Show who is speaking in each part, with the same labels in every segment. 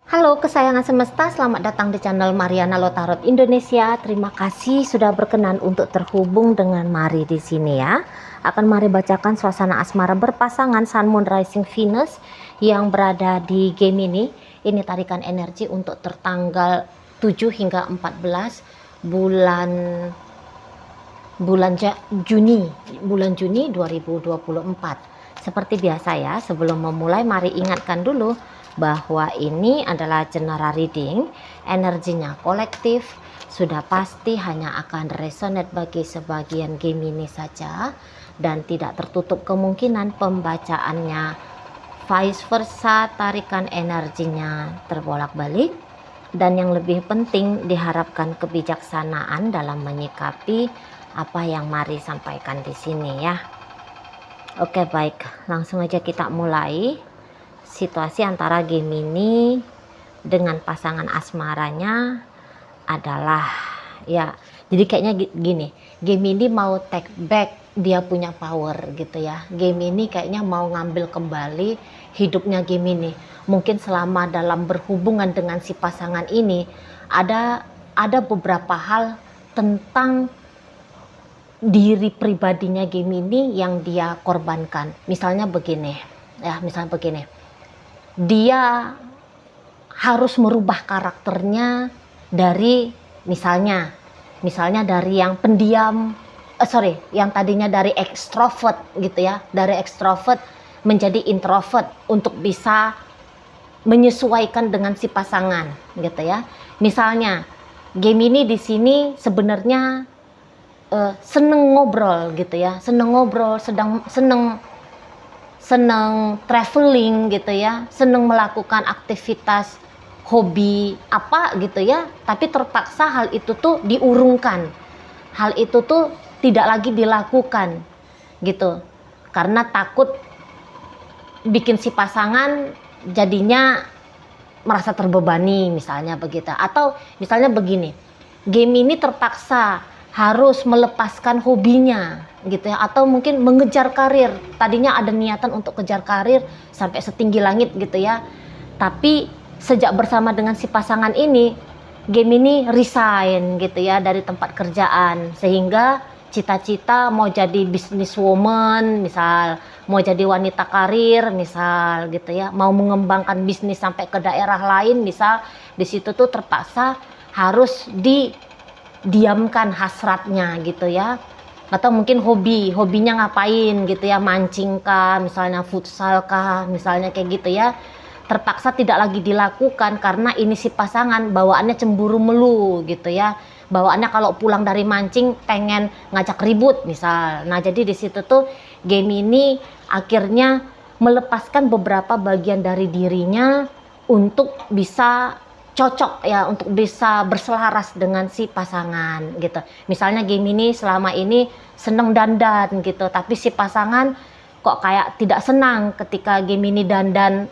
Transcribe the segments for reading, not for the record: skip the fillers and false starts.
Speaker 1: Halo kesayangan semesta, selamat datang di channel Mariana Lotarot Indonesia. Terima kasih sudah berkenan untuk terhubung dengan Mari di sini ya. Akan Mari bacakan suasana asmara berpasangan Sun Moon Rising Venus yang berada di Gemini. Ini tarikan energi untuk tertanggal 7 hingga 14 bulan Juni 2024. Seperti biasa ya, sebelum memulai mari ingatkan dulu bahwa ini adalah general reading, energinya kolektif, sudah pasti hanya akan resonate bagi sebagian Gemini saja dan tidak tertutup kemungkinan pembacaannya vice versa, tarikan energinya terbolak-balik. Dan yang lebih penting, diharapkan kebijaksanaan dalam menyikapi apa yang Mari sampaikan di sini ya. Oke, baik, langsung aja kita mulai. Situasi antara Gemini dengan pasangan asmaranya adalah ya, jadi kayaknya gini, Gemini mau take back dia punya power gitu ya. Gemini kayaknya mau ngambil kembali hidupnya Gemini. Mungkin selama dalam berhubungan dengan si pasangan ini ada beberapa hal tentang diri pribadinya Gemini yang dia korbankan. Misalnya begini ya, dia harus merubah karakternya dari misalnya dari yang pendiam, yang tadinya dari ekstrovert gitu ya, dari ekstrovert menjadi introvert untuk bisa menyesuaikan dengan si pasangan gitu ya. Misalnya Gemini di sini sebenarnya seneng ngobrol gitu ya, seneng traveling gitu ya, seneng melakukan aktivitas hobi apa gitu ya, tapi terpaksa hal itu tuh diurungkan, hal itu tuh tidak lagi dilakukan gitu, karena takut bikin si pasangan jadinya merasa terbebani misalnya begitu. Atau misalnya begini, Gemini terpaksa harus melepaskan hobinya gitu ya, atau mungkin mengejar karir. Tadinya ada niatan untuk kejar karir sampai setinggi langit gitu ya, tapi sejak bersama dengan si pasangan ini, Gemini resign gitu ya dari tempat kerjaan, sehingga cita-cita mau jadi businesswoman misal, mau jadi wanita karir misal gitu ya, mau mengembangkan bisnis sampai ke daerah lain misal, di situ tuh terpaksa harus diamkan hasratnya gitu ya. Atau mungkin hobinya ngapain gitu ya, mancing kah misalnya, futsal kah misalnya, kayak gitu ya, terpaksa tidak lagi dilakukan karena ini si pasangan bawaannya cemburu melu gitu ya, bawaannya kalau pulang dari mancing pengen ngajak ribut misal. Nah jadi di situ tuh Gemini akhirnya melepaskan beberapa bagian dari dirinya untuk bisa cocok ya, untuk bisa berselaras dengan si pasangan gitu. Misalnya Gemini selama ini seneng dandan gitu, tapi si pasangan kok kayak tidak senang ketika Gemini dandan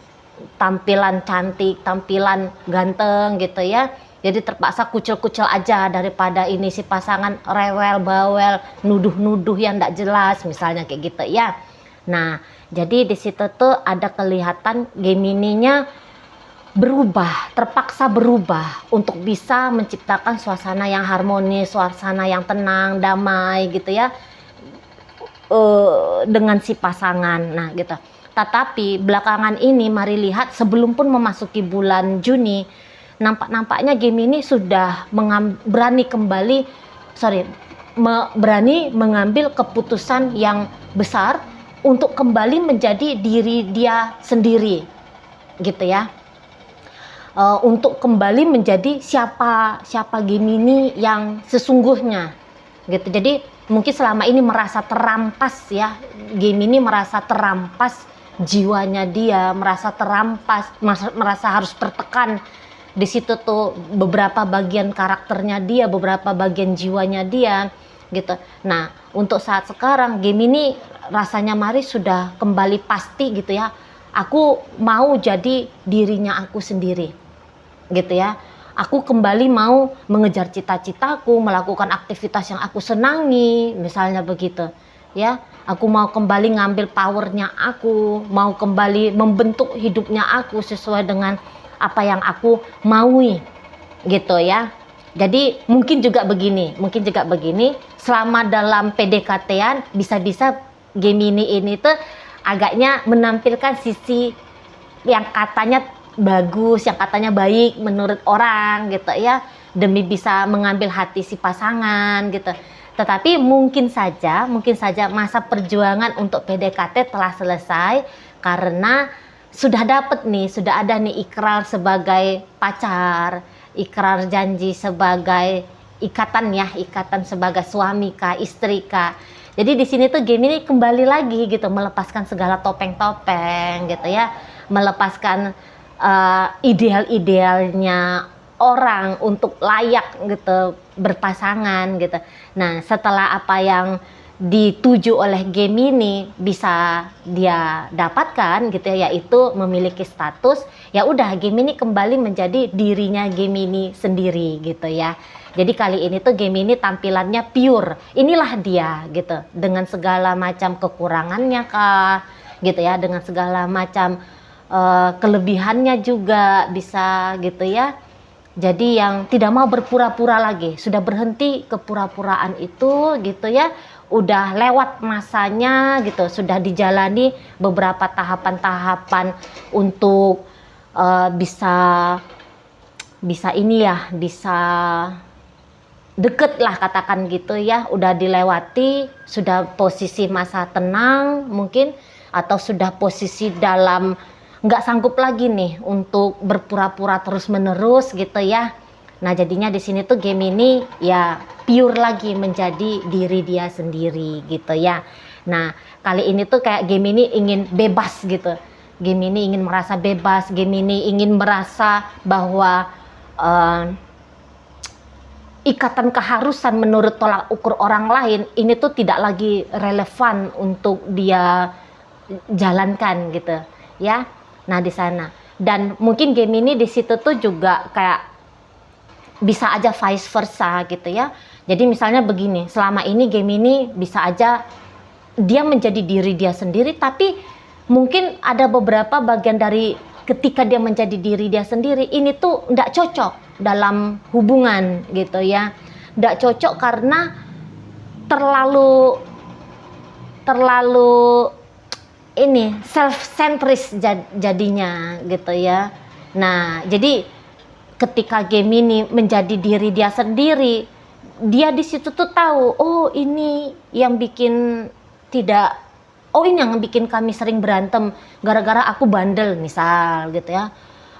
Speaker 1: tampilan cantik, tampilan ganteng gitu ya. Jadi terpaksa kucel-kucel aja daripada ini si pasangan rewel bawel, nuduh-nuduh yang tidak jelas misalnya kayak gitu ya. Nah, jadi di situ tuh ada kelihatan Gemininya terpaksa berubah untuk bisa menciptakan suasana yang harmonis, suasana yang tenang, damai gitu ya, dengan si pasangan. Nah gitu. Tetapi belakangan ini mari lihat, sebelum pun memasuki bulan Juni, nampaknya Gemini sudah berani mengambil keputusan yang besar untuk kembali menjadi diri dia sendiri gitu ya. Untuk kembali menjadi siapa Gemini yang sesungguhnya gitu. Jadi mungkin selama ini merasa terampas ya, Gemini merasa terampas jiwanya dia, merasa terampas, merasa harus tertekan di situ tuh beberapa bagian karakternya dia, beberapa bagian jiwanya dia gitu. Nah untuk saat sekarang Gemini rasanya Mari sudah kembali pasti gitu ya, aku mau jadi dirinya aku sendiri gitu ya. Aku kembali mau mengejar cita-citaku, melakukan aktivitas yang aku senangi misalnya begitu ya. Aku mau kembali ngambil powernya aku, mau kembali membentuk hidupnya aku sesuai dengan apa yang aku maui gitu ya. Jadi mungkin juga begini, selama dalam PDKT-an bisa-bisa Gemini ini tuh agaknya menampilkan sisi yang katanya bagus, yang katanya baik menurut orang gitu ya, demi bisa mengambil hati si pasangan gitu. Tetapi mungkin saja masa perjuangan untuk PDKT telah selesai karena sudah ada nih ikrar sebagai pacar, ikrar janji sebagai ikatan sebagai suami kah, istri kah. Jadi di sini tuh Gemini kembali lagi gitu, melepaskan segala topeng-topeng gitu ya, melepaskan ideal-idealnya orang untuk layak gitu berpasangan gitu. Nah, setelah apa yang dituju oleh Gemini bisa dia dapatkan gitu ya, yaitu memiliki status, ya udah Gemini kembali menjadi dirinya Gemini sendiri gitu ya. Jadi kali ini tuh Gemini tampilannya pure, inilah dia gitu, dengan segala macam kekurangannya kah gitu ya, dengan segala macam kelebihannya juga bisa gitu ya. Jadi yang tidak mau berpura-pura lagi, sudah berhenti kepura-puraan itu gitu ya, udah lewat masanya gitu, sudah dijalani beberapa tahapan-tahapan untuk bisa ini ya, bisa deket lah katakan gitu ya, udah dilewati, sudah posisi masa tenang mungkin, atau sudah posisi dalam nggak sanggup lagi nih untuk berpura-pura terus menerus gitu ya. Nah jadinya di sini tuh Gemini ya pure lagi menjadi diri dia sendiri gitu ya. Nah kali ini tuh kayak Gemini ingin bebas gitu, Gemini ingin merasa bebas, Gemini ingin merasa bahwa ikatan keharusan menurut tolak ukur orang lain ini tuh tidak lagi relevan untuk dia jalankan gitu ya. Nah di sana, dan mungkin Gemini di situ tuh juga kayak bisa aja vice versa gitu ya. Jadi misalnya begini, selama ini Gemini bisa aja dia menjadi diri dia sendiri, tapi mungkin ada beberapa bagian dari ketika dia menjadi diri dia sendiri ini tuh nggak cocok dalam hubungan gitu ya, nggak cocok karena terlalu ini self-centris jadinya gitu ya. Nah jadi ketika Gemini menjadi diri dia sendiri, dia di situ tuh tahu, oh ini yang bikin ini yang bikin kami sering berantem gara-gara aku bandel misal gitu ya.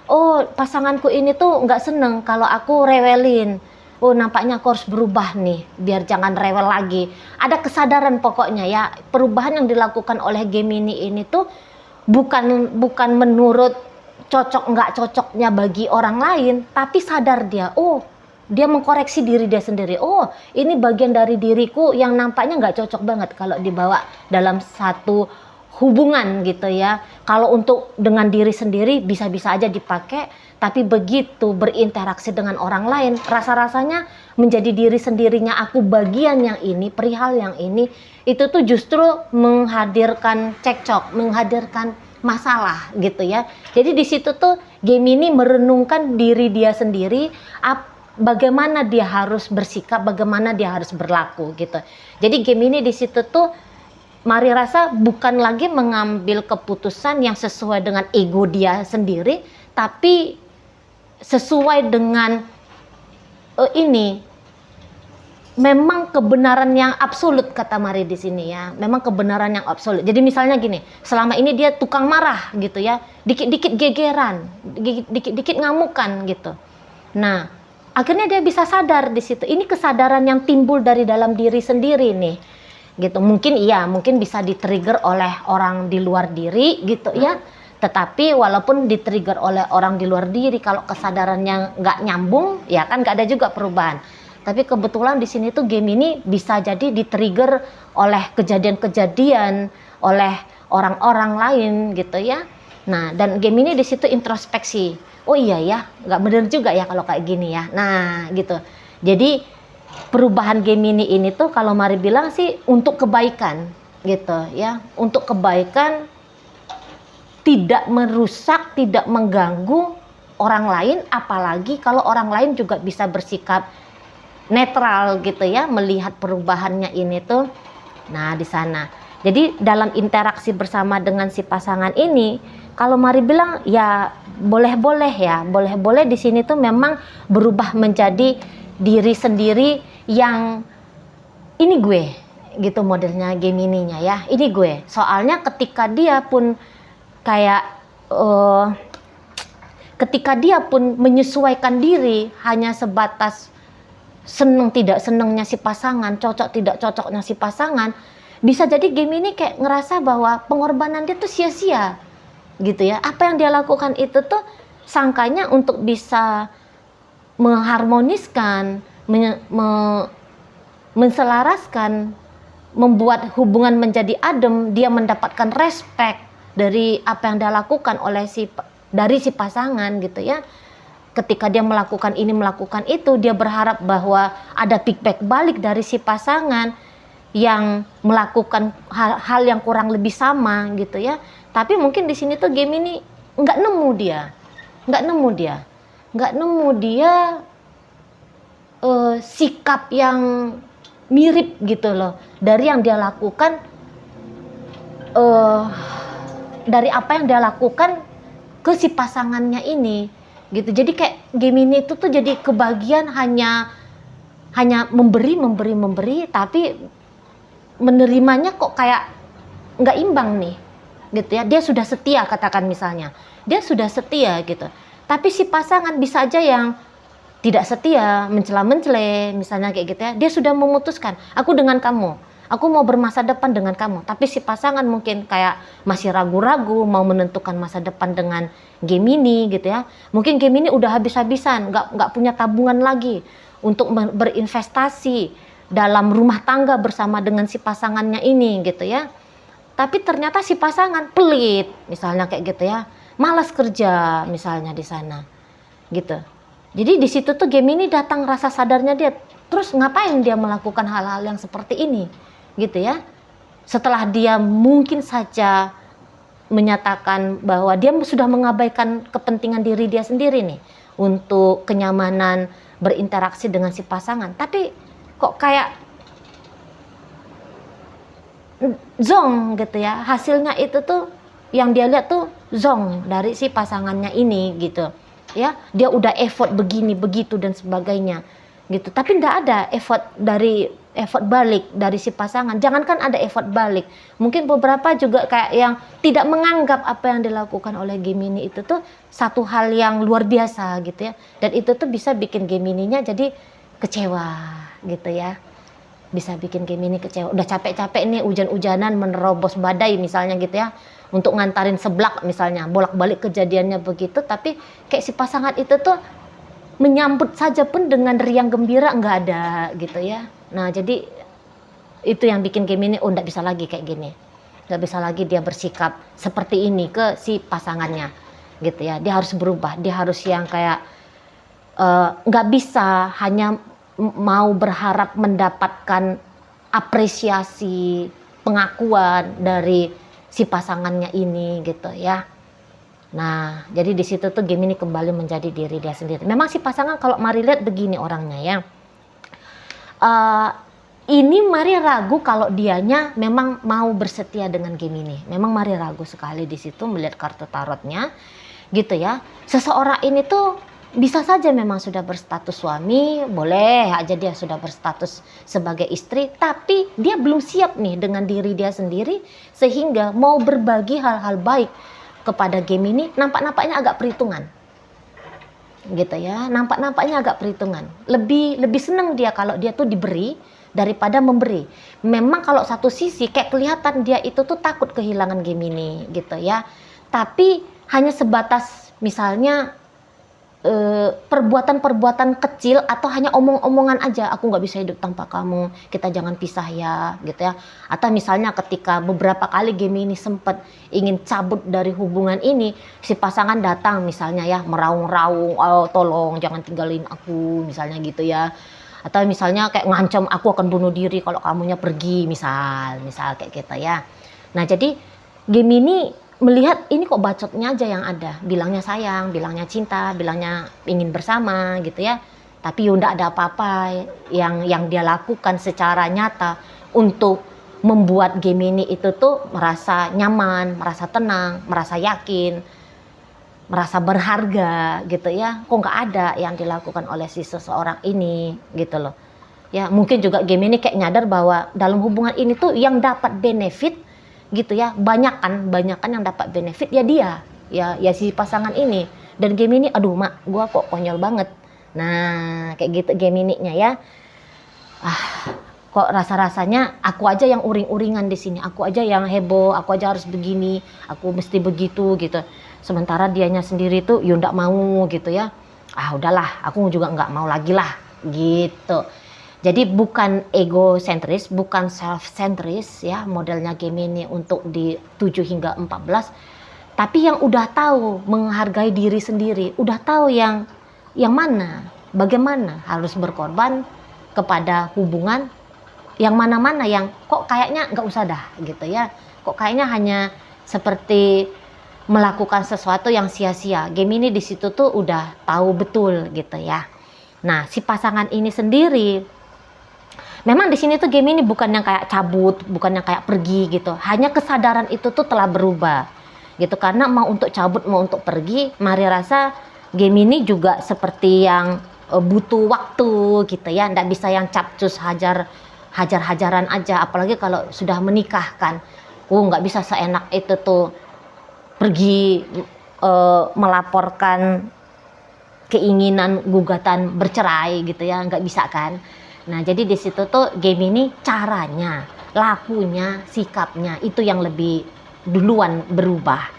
Speaker 1: Oh pasanganku ini tuh nggak seneng kalau aku rewelin. Oh nampaknya aku harus berubah nih biar jangan rewel lagi. Ada kesadaran pokoknya ya, perubahan yang dilakukan oleh Gemini ini tuh bukan menurut cocok nggak cocoknya bagi orang lain, tapi sadar dia, oh dia mengkoreksi diri dia sendiri. Oh ini bagian dari diriku yang nampaknya nggak cocok banget kalau dibawa dalam satu hubungan gitu ya. Kalau untuk dengan diri sendiri bisa-bisa aja dipakai, tapi begitu berinteraksi dengan orang lain, rasa-rasanya menjadi diri sendirinya aku bagian yang ini, perihal yang ini, itu tuh justru menghadirkan cekcok, menghadirkan masalah gitu ya. Jadi di situ tuh Gemini merenungkan diri dia sendiri, bagaimana dia harus bersikap, bagaimana dia harus berlaku gitu. Jadi Gemini di situ tuh mari rasa bukan lagi mengambil keputusan yang sesuai dengan ego dia sendiri, tapi sesuai dengan ini memang kebenaran yang absolut, kata Mari di sini ya, memang kebenaran yang absolut. Jadi misalnya gini, selama ini dia tukang marah gitu ya, dikit-dikit gegeran, dikit-dikit ngamukan gitu. Nah akhirnya dia bisa sadar di situ, ini kesadaran yang timbul dari dalam diri sendiri nih gitu. Mungkin bisa di-trigger oleh orang di luar diri gitu ya. Tetapi walaupun di-trigger oleh orang di luar diri, kalau kesadarannya nggak nyambung, ya kan nggak ada juga perubahan. Tapi kebetulan di sini tuh Gemini bisa jadi di-trigger oleh kejadian-kejadian, oleh orang-orang lain gitu ya. Nah, dan Gemini di situ introspeksi. Oh iya ya, nggak bener juga ya kalau kayak gini ya. Nah, gitu. Jadi perubahan Gemini ini tuh kalau Mari bilang sih untuk kebaikan gitu ya, untuk kebaikan, tidak merusak, tidak mengganggu, orang lain, apalagi kalau orang lain juga bisa bersikap netral gitu ya, melihat perubahannya ini tuh. Nah, di sana. Jadi dalam interaksi bersama dengan si pasangan ini, kalau Mari bilang ya boleh-boleh ya, boleh-boleh di sini tuh memang berubah menjadi diri sendiri yang ini gue gitu modelnya Gemininya ya. Ini gue. Soalnya ketika dia pun kayak ketika dia pun menyesuaikan diri hanya sebatas seneng tidak senengnya si pasangan, cocok tidak cocoknya si pasangan, bisa jadi Gemini kayak ngerasa bahwa pengorbanan dia tuh sia-sia gitu ya. Apa yang dia lakukan itu tuh sangkanya untuk bisa mengharmoniskan, menselaraskan, membuat hubungan menjadi adem, dia mendapatkan respect dari apa yang dia lakukan oleh dari si pasangan gitu ya. Ketika dia melakukan ini, melakukan itu, dia berharap bahwa ada feedback balik dari si pasangan yang melakukan hal yang kurang lebih sama gitu ya. Tapi mungkin di sini tuh Gemini nggak nemu dia sikap yang mirip gitu loh dari yang dia lakukan, dari apa yang dia lakukan ke si pasangannya ini gitu. Jadi kayak Gemini itu tuh jadi kebagian hanya memberi, tapi menerimanya kok kayak nggak imbang nih gitu ya. Dia sudah setia, katakan misalnya dia sudah setia gitu, tapi si pasangan bisa aja yang tidak setia, mencela-mencele misalnya kayak gitu ya. Dia sudah memutuskan, aku dengan kamu, aku mau bermasa depan dengan kamu, tapi si pasangan mungkin kayak masih ragu-ragu mau menentukan masa depan dengan Gemini gitu ya. Mungkin Gemini udah habis-habisan, nggak punya tabungan lagi untuk berinvestasi dalam rumah tangga bersama dengan si pasangannya ini gitu ya. Tapi ternyata si pasangan pelit misalnya kayak gitu ya, malas kerja misalnya di sana gitu. Jadi di situ tuh Gemini datang rasa sadarnya dia, terus ngapain dia melakukan hal-hal yang seperti ini gitu ya. Setelah dia mungkin saja menyatakan bahwa dia sudah mengabaikan kepentingan diri dia sendiri nih untuk kenyamanan berinteraksi dengan si pasangan, tapi kok kayak zong gitu ya. Hasilnya itu tuh yang dia lihat tuh zong dari si pasangannya ini gitu ya. Dia udah effort begini begitu dan sebagainya gitu, tapi nggak ada effort balik dari si pasangan. Jangankan ada effort balik, mungkin beberapa juga kayak yang tidak menganggap apa yang dilakukan oleh Gemini itu tuh satu hal yang luar biasa gitu ya. Dan itu tuh bisa bikin Gemininya jadi kecewa gitu ya, bisa bikin Gemini kecewa. Udah capek-capek nih hujan-hujanan menerobos badai misalnya gitu ya, untuk ngantarin seblak misalnya, bolak-balik kejadiannya begitu, tapi kayak si pasangan itu tuh menyambut saja pun dengan riang gembira nggak ada gitu ya. Nah jadi itu yang bikin Gemini nggak bisa lagi kayak gini, nggak bisa lagi dia bersikap seperti ini ke si pasangannya gitu ya. Dia harus berubah, dia harus yang kayak nggak bisa hanya mau berharap mendapatkan apresiasi, pengakuan dari si pasangannya ini gitu ya. Nah, jadi di situ tuh Gemini kembali menjadi diri dia sendiri. Memang si pasangan kalau Mari lihat begini orangnya ya. Ini Mari ragu kalau dianya memang mau bersetia dengan Gemini. Memang Mari ragu sekali di situ melihat kartu tarotnya, gitu ya. Seseorang ini tuh bisa saja memang sudah berstatus suami, boleh aja dia sudah berstatus sebagai istri, tapi dia belum siap nih dengan diri dia sendiri sehingga mau berbagi hal-hal baik kepada Gemini. Nampak-nampaknya agak perhitungan gitu ya, nampak-nampaknya agak perhitungan. Lebih senang dia kalau dia tuh diberi daripada memberi. Memang kalau satu sisi kayak kelihatan dia itu tuh takut kehilangan Gemini gitu ya, tapi hanya sebatas misalnya perbuatan-perbuatan kecil atau hanya omong-omongan aja, aku nggak bisa hidup tanpa kamu, kita jangan pisah ya gitu ya. Atau misalnya ketika beberapa kali Gemini sempat ingin cabut dari hubungan ini, si pasangan datang misalnya ya meraung-raung, oh tolong jangan tinggalin aku misalnya gitu ya. Atau misalnya kayak ngancam, aku akan bunuh diri kalau kamunya pergi, misal kayak gitu ya. Nah jadi Gemini melihat ini kok bacotnya aja yang ada, bilangnya sayang, bilangnya cinta, bilangnya ingin bersama gitu ya, tapi udah ada apa-apa yang dia lakukan secara nyata untuk membuat Gemini itu tuh merasa nyaman, merasa tenang, merasa yakin, merasa berharga gitu ya. Kok nggak ada yang dilakukan oleh si seseorang ini gitu loh ya. Mungkin juga Gemini kayak nyadar bahwa dalam hubungan ini tuh yang dapat benefit gitu ya, banyak kan yang dapat benefit ya dia ya si pasangan ini. Dan Gemini, aduh mak, gua kok konyol banget. Nah kayak gitu Gemininya ya. Kok rasa-rasanya aku aja yang uring-uringan di sini, aku aja yang heboh, aku aja harus begini, aku mesti begitu gitu. Sementara dianya sendiri tuh ya nggak mau gitu ya. Udahlah, aku juga nggak mau lagi lah gitu. Jadi bukan egosentris, bukan self-centris ya modelnya Gemini untuk di 7 hingga 14, tapi yang udah tahu menghargai diri sendiri, udah tahu yang mana, bagaimana harus berkorban kepada hubungan, yang mana-mana yang kok kayaknya nggak usah dah gitu ya, kok kayaknya hanya seperti melakukan sesuatu yang sia-sia. Gemini di situ tuh udah tahu betul gitu ya. Nah si pasangan ini sendiri memang di sini tuh Gemini bukan yang kayak cabut, bukan yang kayak pergi gitu. Hanya kesadaran itu tuh telah berubah gitu. Karena mau untuk cabut, mau untuk pergi, Mari rasa Gemini juga seperti yang butuh waktu gitu ya. Nggak bisa yang capcus hajar-hajaran aja. Apalagi kalau sudah menikah kan. Nggak bisa seenak itu tuh pergi melaporkan keinginan gugatan bercerai gitu ya. Nggak bisa kan. Nah jadi di situ tuh Gemini caranya, lakunya, sikapnya itu yang lebih duluan berubah.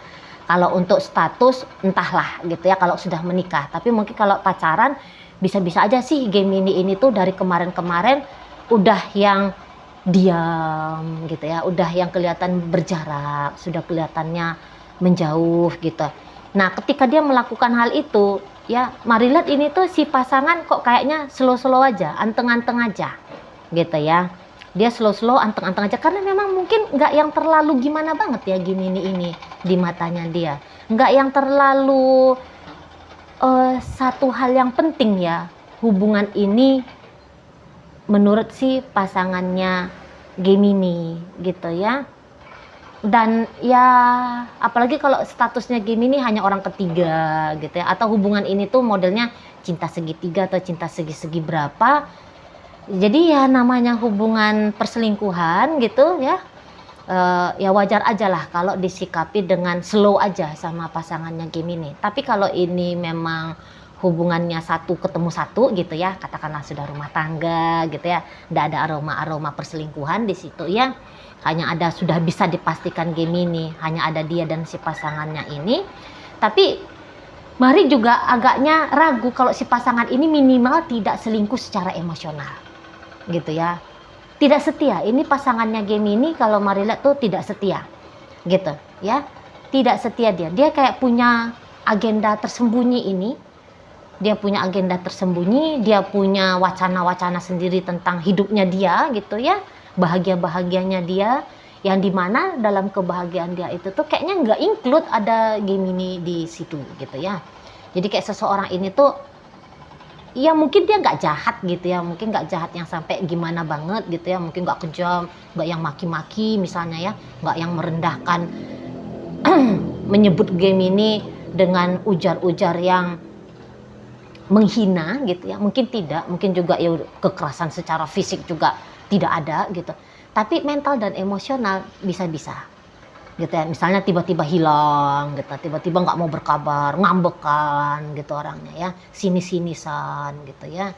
Speaker 1: Kalau untuk status entahlah gitu ya kalau sudah menikah. Tapi mungkin kalau pacaran bisa-bisa aja sih Gemini ini tuh dari kemarin-kemarin udah yang diam gitu ya, udah yang kelihatan berjarak, sudah kelihatannya menjauh gitu. Nah ketika dia melakukan hal itu ya, Mari lihat ini tuh si pasangan kok kayaknya slow-slow aja, anteng-anteng aja gitu ya. Dia slow-slow, anteng-anteng aja karena memang mungkin nggak yang terlalu gimana banget ya Gemini ini di matanya dia. Nggak yang terlalu satu hal yang penting ya hubungan ini menurut si pasangannya Gemini gitu ya. Dan ya apalagi kalau statusnya Gemini hanya orang ketiga gitu ya, atau hubungan ini tuh modelnya cinta segitiga atau cinta segi-segi berapa. Jadi ya namanya hubungan perselingkuhan gitu ya, ya wajar aja lah kalau disikapi dengan slow aja sama pasangannya Gemini. Tapi kalau ini memang hubungannya satu ketemu satu gitu ya, katakanlah sudah rumah tangga gitu ya, nggak ada aroma-aroma perselingkuhan di situ ya, hanya ada sudah bisa dipastikan Gemini, hanya ada dia dan si pasangannya ini. Tapi Mari juga agaknya ragu kalau si pasangan ini minimal tidak selingkuh secara emosional gitu ya, tidak setia. Ini pasangannya Gemini kalau Mari lihat tuh tidak setia gitu ya, tidak setia. Dia kayak punya agenda tersembunyi ini. Dia punya agenda tersembunyi, dia punya wacana-wacana sendiri tentang hidupnya dia gitu ya, bahagia-bahagianya dia, yang dimana dalam kebahagiaan dia itu tuh kayaknya nggak include ada Gemini di situ gitu ya. Jadi kayak seseorang ini tuh ya mungkin dia nggak jahat gitu ya, mungkin nggak jahat yang sampai gimana banget gitu ya, mungkin nggak kejam, nggak yang maki-maki misalnya ya, nggak yang merendahkan menyebut Gemini dengan ujar-ujar yang menghina gitu ya, mungkin tidak, mungkin juga ya kekerasan secara fisik juga tidak ada gitu, tapi mental dan emosional bisa-bisa gitu ya. Misalnya tiba-tiba hilang gitu, tiba-tiba nggak mau berkabar, ngambekan gitu orangnya ya, sinis-sinisan gitu ya.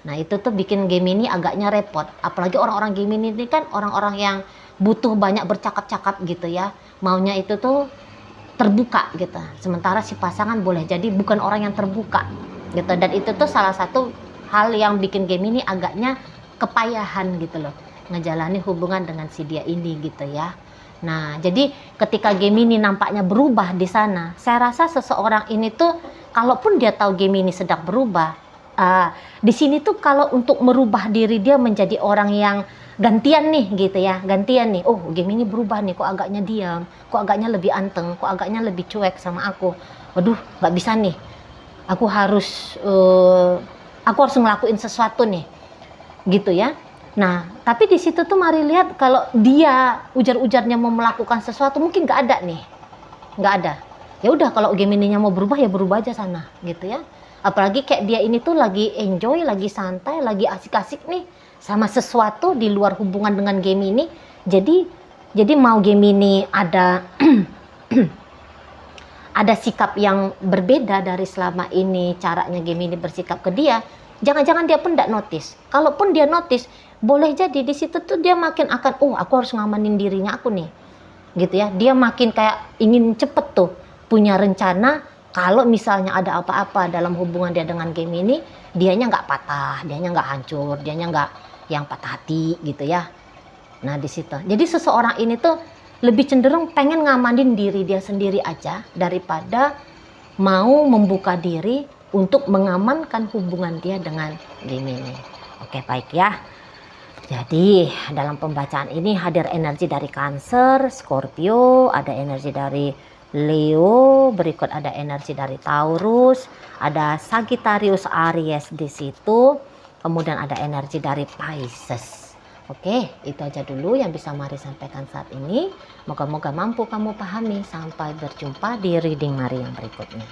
Speaker 1: Nah itu tuh bikin Gemini agaknya repot, apalagi orang-orang Gemini ini kan orang-orang yang butuh banyak bercakap-cakap gitu ya, maunya itu tuh terbuka gitu, sementara si pasangan boleh jadi bukan orang yang terbuka gitu. Dan itu tuh salah satu hal yang bikin Gemini agaknya kepayahan gitu loh ngejalani hubungan dengan si dia ini gitu ya. Nah jadi ketika Gemini nampaknya berubah di sana, saya rasa seseorang ini tuh kalaupun dia tahu Gemini sedang berubah, di sini tuh kalau untuk merubah diri dia menjadi orang yang gantian nih gitu ya, gantian nih. Oh, Gemini berubah nih, kok agaknya diam, kok agaknya lebih anteng, kok agaknya lebih cuek sama aku. Waduh, nggak bisa nih. Aku harus ngelakuin sesuatu nih, gitu ya. Nah, tapi di situ tuh mari lihat kalau dia ujar-ujarnya mau melakukan sesuatu mungkin nggak ada nih, nggak ada. Ya udah kalau Gemininya mau berubah ya berubah aja sana, gitu ya. Apalagi kayak dia ini tuh lagi enjoy, lagi santai, lagi asik-asik nih sama sesuatu di luar hubungan dengan Gemini. Jadi mau Gemini ada ada sikap yang berbeda dari selama ini caranya Gemini bersikap ke dia, jangan-jangan dia pun tidak notice. Kalaupun dia notice, boleh jadi di situ tuh dia makin akan, oh aku harus ngamanin dirinya aku nih, gitu ya. Dia makin kayak ingin cepet tuh punya rencana kalau misalnya ada apa-apa dalam hubungan dia dengan Gemini, dianya nggak patah, dianya nggak hancur, dianya nggak yang patah hati gitu ya. Nah di situ, jadi seseorang ini tuh lebih cenderung pengen ngamanin diri dia sendiri aja daripada mau membuka diri untuk mengamankan hubungan dia dengan Gemini. Oke, baik ya. Jadi dalam pembacaan ini hadir energi dari Cancer, Scorpio, ada energi dari Leo, berikut ada energi dari Taurus, ada Sagittarius, Aries di situ, kemudian ada energi dari Pisces. Oke, itu aja dulu yang bisa Mari sampaikan saat ini. Moga-moga mampu kamu pahami. Sampai berjumpa di reading Mari yang berikutnya.